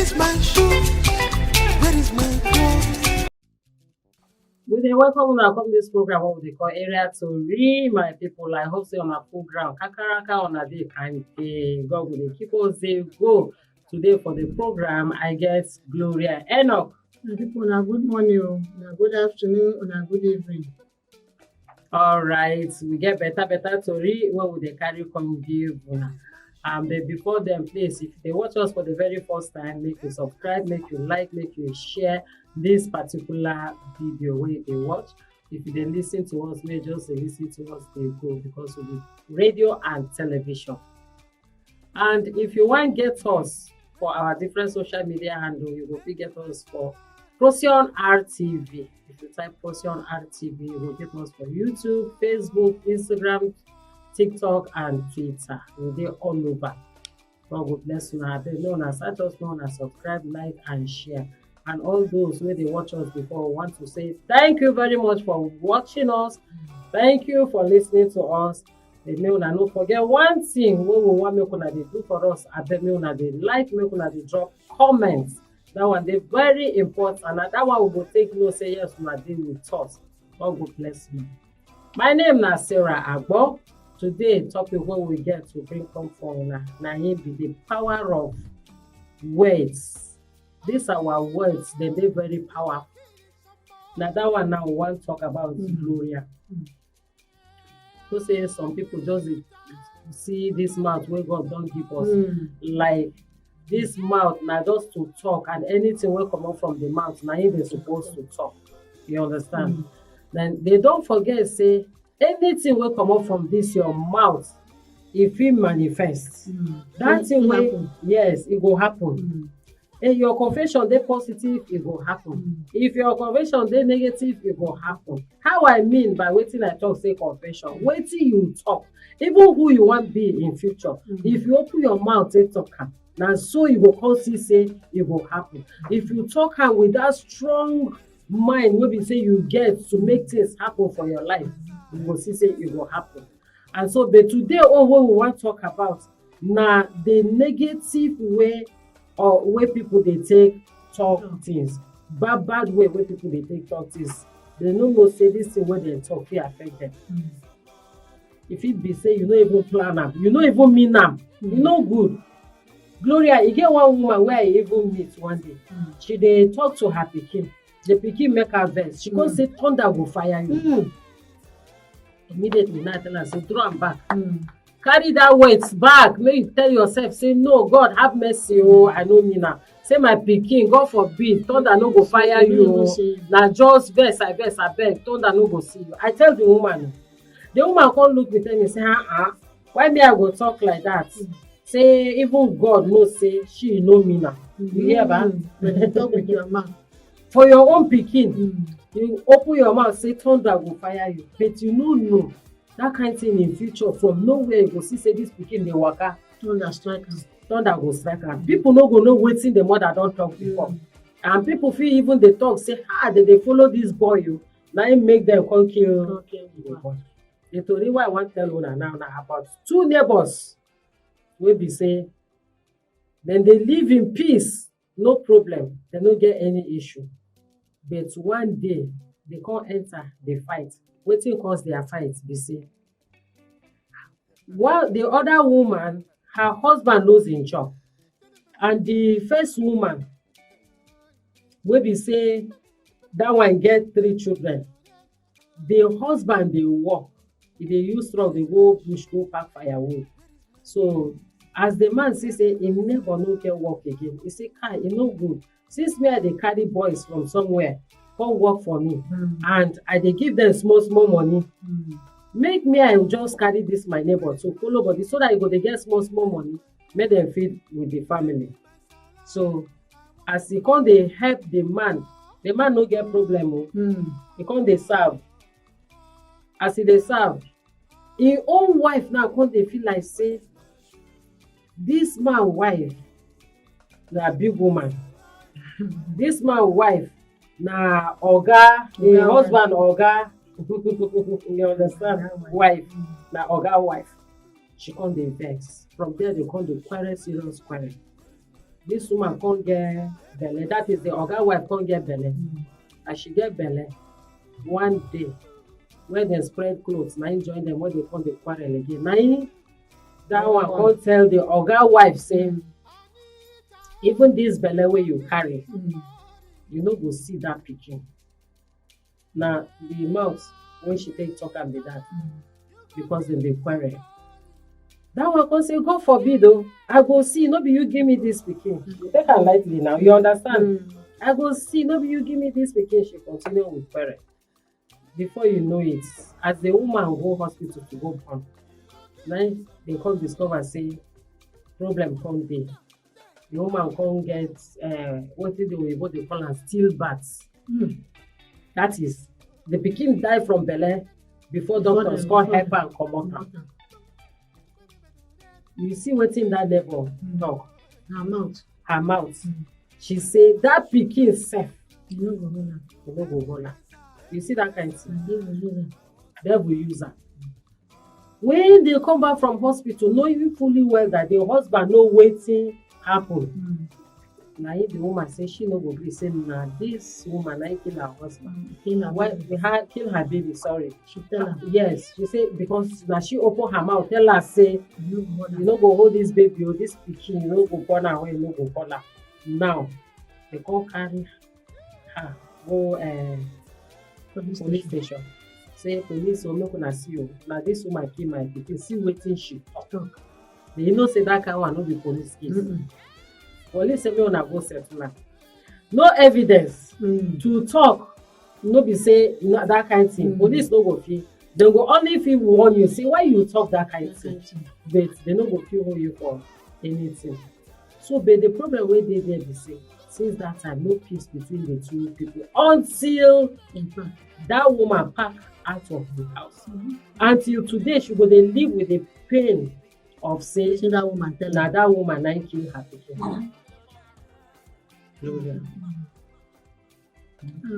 is my shoe? Where is my clothes? We dey welcome una come this program what we dey call area Tori, my people. I hope say on a full ground. Kakaraka on a day kind God will keep us dey go. Today for the program, I guess Gloria Enoch. My people, na good morning, na good afternoon, na good evening. All right, we get better Tori wey we dey carry come give una. But before them, please, if they watch us for the very first time, make you subscribe, make you like, make you share this particular video where they watch. If you dey listen to us, may just listen to us, they go because we do radio and television. And if you want get us for our different social media handle, you go get us for Procyon RTV. If you type Procyon RTV, you will get us for YouTube, Facebook, Instagram, TikTok and Twitter. We're all over. God will bless you. Now, known as such us known as subscribe, like, and share. And all those where they watch us before want to say thank you very much for watching us. Thank you for listening to us. They may not forget one thing what we want make una dey do for us. I bet me una dey like, make una dey drop comments. That one they very important, and that one we will take note say yes, una dey with us. God will bless me. My name is Sarah Agbo. Today, topic what we get to bring come for na him be the power of words. These are our words, they very powerful. Now that one now we want to talk about Gloria. So say some people just see this mouth where God don't give us. Like this mouth now just to talk, and anything will come out from the mouth, now they're supposed to talk. You understand? Then they don't forget say anything will come out from this your mouth, if it manifests, that thing will happen. Yes, it will happen. If your confession they positive, it will happen. If your confession they negative, it will happen. How I mean by waiting I talk say confession, waiting you talk, even who you want be in future. If you open your mouth, they talk. Now so you will constantly say it will happen. If you talk with that strong mind, maybe say you get to make things happen for your life, you will see say it will happen. And so but today all what we want to talk about now the negative way or way people they take talk things, bad way where people they take talk things. They no say this thing where they talk will affect them. If it be say you don't even plan them, you don't even mean them, you know good. Gloria, you get one woman where I even meet one day. She they talk to her pikin. The pikin make her vex. She can't say thunder will fire you. Immediately now tell her say throw am back. Carry that weight back. Make you tell yourself say no, God have mercy. Oh, I know me now. Say my pikin, God forbid, thunder no go fire you. Now just vex, I beg, thunder no go see you. I tell the woman. The woman come look with me say, why me I go talk like that? Say even God knows say she know me now. You hear ba? Talk with your mouth. For your own pikin, you open your mouth say thunder will fire you, but you no know that kind thing in future from nowhere you go see say this pikin dey waka, thunder go strike am. People no go know wetin the mother don talk before, and people fit even dey talk say they follow this boy o, na him make them come kill the boy. The tori wey I wan tell una now na about two neighbors wey be say dem dey live in peace, no problem, dem no get any issue. But one day they come enter the fight. Wetin cause their fight be say while the other woman, her husband lose him job, and the first woman wey be say that one get 3 children, the husband dey work, he dey use truck dey go bush go pack firewood. So as the man see say him neighbor no get work again, he say kai e no good, since me I dey carry boys from somewhere come work for me, and I dey give them small money, make me I just carry this my neighbor to follow body so that he go dey get small money, make them feed with the family. So as he come dey help the man no get problem. He come dey serve. As he dey serve, his own wife now come dey feel like say this man wife na big woman. This man wife na oga, the husband oga. You understand? Wife na oga wife. She come dey vex. From there they come dey quarrel, serious quarrel. This woman can't get belle. That is the oga wife can't get belle. As she get belle, one day when dem spread clothes, na him join dem when they come dey quarrel again. Na him that one come tell the oga wife say, even this belle wey you carry, you no go see that pikin. Na the mouth when she take talk am be that, because dem dey quarrel. That one come say, God forbid o, I go see, no be you give me this pikin. You take am lightly now, you understand? I go see, no be you give me this pikin. She continue with quarrel. Before you know it, as the woman go hospital to go born, na they come discover say problem come dey. The woman come get wetin the oyibo dey call am stillbirth. That is, the pikin die from belle before doctors come help am comot am. You see wetin that neighbor talk? Her mouth. She say that pikin sef, You no go hold am. you no go hold am. You see that kind thing? Devil use am. When they come back from hospital, knowing fully well that the husband know wetin happen, na him the woman say she no go gree, say na this woman na him kill her husband. Kill her baby, sorry. She tell am. Yes, she say because na she open her mouth tell her say You you no go hold this baby or this pikin, you no go born am when you no go born am. Now they come carry her go police station. Say police o make una see o, na this woman kill my pikin, see wetin she talk. They know say that kind one no be police case. Police say make una go settle am. No evidence to talk, no be say that kind thing. Police no go fit. Dem go only fit warn you, say why you talk that kind thing, but they no go fit hold you for anything. So but the problem wey dey there be say since that time no peace between the two people until that woman pack out of the house. Until today she go dey live with the pain of say that woman tell na that woman na him kill her pikin.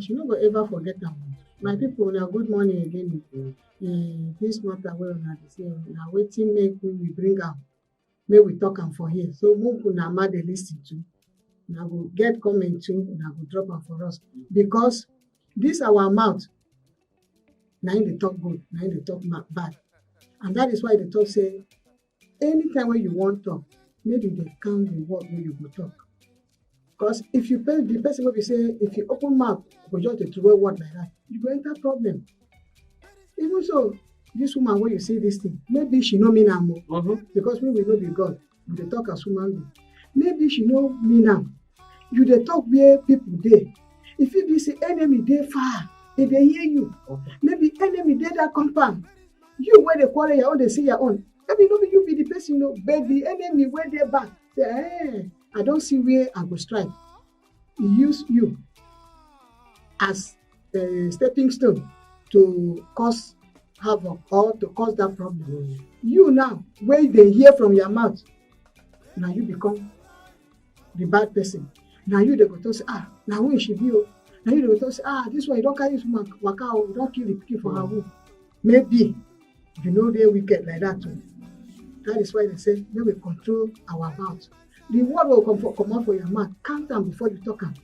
She no go ever forget am. My people, na good morning again. This matter wey una dey say na wetin make we bring am, make we talk am for here. So make una ma dey lis ten to. Una go get comment too, una go drop am for us. Because this our mouth, na him dey talk good, na him dey talk bad. And that is why they talk say, anytime when you wan talk, maybe dey count the word wey you go talk. Because if you pay the person wey be say, if you open mouth, go just dey throw word like that, you go enter problem. Even so, this woman wey you see this thing, maybe she no mean am o, because we no be God, we dey talk as human being. Maybe she no mean am. You dey talk where people dey. E fit be say enemy dey far, e dey hear you. Maybe enemy dey that compound. You wey dey quarrel your own dey see your own. Maybe no be you be the person, no, but the enemy wey dey back say, I don see where I go strike. He use you as a stepping stone to cause havoc or to cause that problem. You now, wey dey hear from your mouth, na you become the bad person. Na you dey go talk say, na who she be o. Na you dey go talk say, this one you don carry this woman waka o, you don kill the pikin for her womb. Maybe you no dey wicked like that o. That is why they say make we control our mouth. The word will come out for your mouth. Count am before you talk am.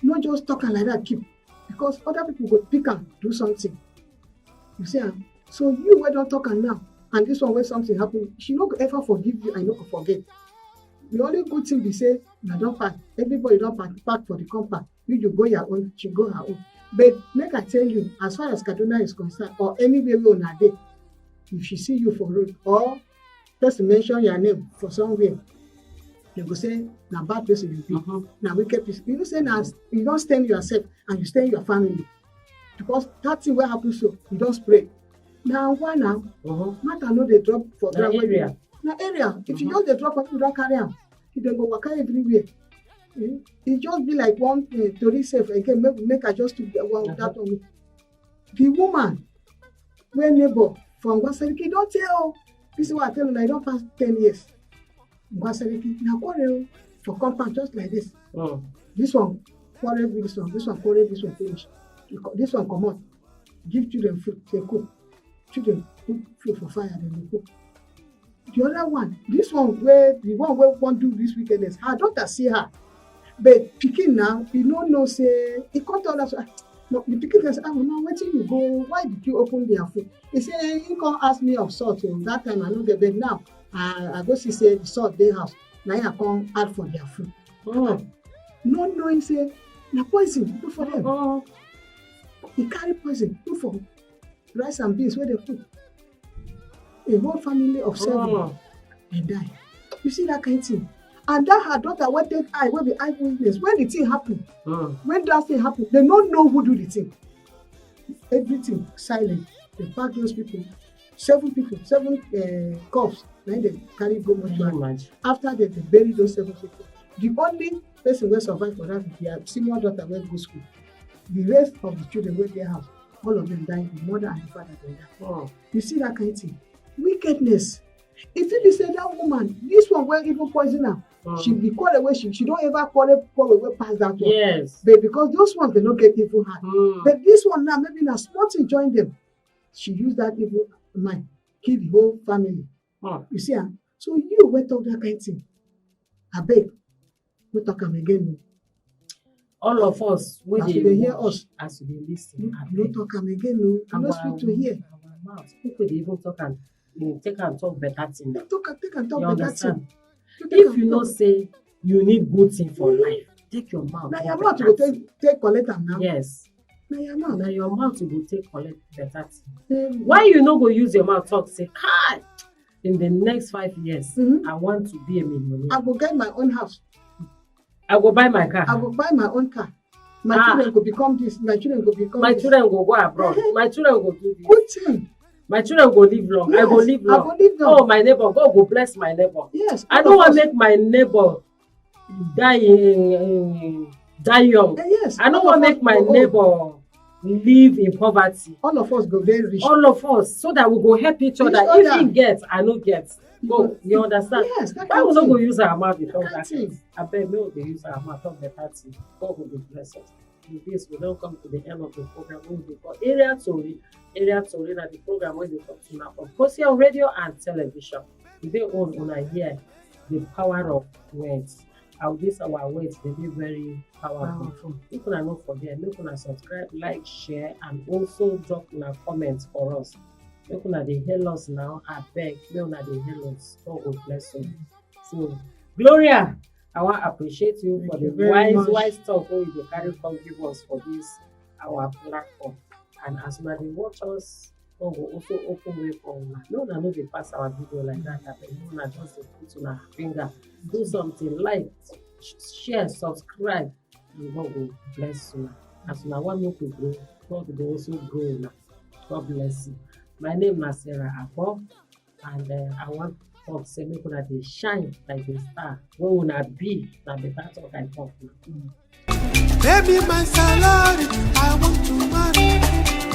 Not just talk am like that, keep. Because other people go pick am, do something. You see am? So you wey don talk am now, and this one when something happen, she no go ever forgive you and no go forget. The only good thing be say, na don pack. Everybody don pack for the compound. You go your own, she go her own. But make I tell you, as far as Kaduna is concerned, or anywhere wey una dey, if she see you for road, or just mention your name for somewhere, they go say, na bad person you be, na wicked person. You know say na you don stain yourself and you stain your family. Because that thing wey happen so, you don spray. Na why now? Matter no dey drop for ground area. Na area. If you just dey drop am, you don carry am. You dey go waka everywhere. E just be like one Tori say again, make I just that one. The woman wey neighbor from Gwaseriki don tell. This is what I tell you, I don't pass 10 years. Gwaseriki, na quarrel for compound just like this. This one quarrel with this one quarrel this one finish. This one come out, give children food, they cook. Children put food for fire, then they cook. The other one, this one where the one wey wan do this wickedness, her daughter see her, but pikin now, e no know say e come tell her say, no, the pikin say, mama, wetin you go? Why did you open their food? He say, he come ask me of salt. That time I no get, but now I go see say the salt dey house. Na him I come add for their food. Oh. No knowing say na poison put for them. Oh. He carry poison put for rice and beans wey dey cook. A whole family of 7 dey die. You see that kind thing? And that her daughter wey take eye wey be eyewitness when the thing happen. When that thing happen, they no know who do the thing. Everything silent. They pack those people. 7 corpse. Then they carry go mortuary. After they bury those 7 people, the only person wey survive for that is their senior daughter wey go school. The rest of the children wey dey house, all of them die. The mother and the father dey die. You see that kind of thing? Wickedness. If you say that woman, this one wey even poison her, she be call away. She don't ever call away past that one. Yes. But because those ones they no get evil heart. But this one now maybe na small thing join them. She use that evil mind kill the whole family. You see am? So you wey talk that kind of thing, abeg, no talk am again. All of us wey dey hear us as we dey lis ten, no talk am again. No, no speak to hear. Our mouth, people dey even talk am, take am talk better thing. Take am talk You better understand? thing. If you know say you need good thing for life, take your mouth. Na your mouth go take collect am now. Yes. Na your mouth. Na your mouth you go take collect better thing. Why you no go use your mouth talk say, "Kai, in the next 5 years, I want to be a millionaire. I go get my own house. I go buy my car. I go buy my own car. My children go become this. My children go become my this. children go abroad. My children go do this. Good thing. My children go live long. Yes, I go live long. I go live long. Oh, my neighbor, God go bless my neighbor. Yes. I don't want to make my neighbor die young. Yes. I don't want to make my neighbor live in poverty. All of us go very rich. All of us, so that we go help each other. If he gets, I no get. Go, you understand? Yes. That Why we kind no go thing. use our mouth to talk That that thing. thing? I bet me we dey use our mouth talk better thing. God will bless us. With this, we don't come to the end of the program. We will call Area Tori. Area Tori na the program where they talk to now from Procyon radio and television. We dey own una here the power of words. And this our words they be very powerful. Make una no forget, make una subscribe, like, share, and also drop una comments for us. Make una dey hail us now. I beg, make una dey hail us. God will bless you. So, Gloria, I want to appreciate you for the wise talk wey you dey carry come give us for this our platform. And as una dey watch us, God will also open way for una. No, una no dey pass our video like that. But una just dey put una finger, do something, like, share, subscribe, and God will bless you. As una want make we grow, God will also grow una. God bless you. My name is Sarah Akpo, and I want to talk say make una dey shine like a star. Wey una be, na better talk I talk now. Baby, my salary, I want to marry.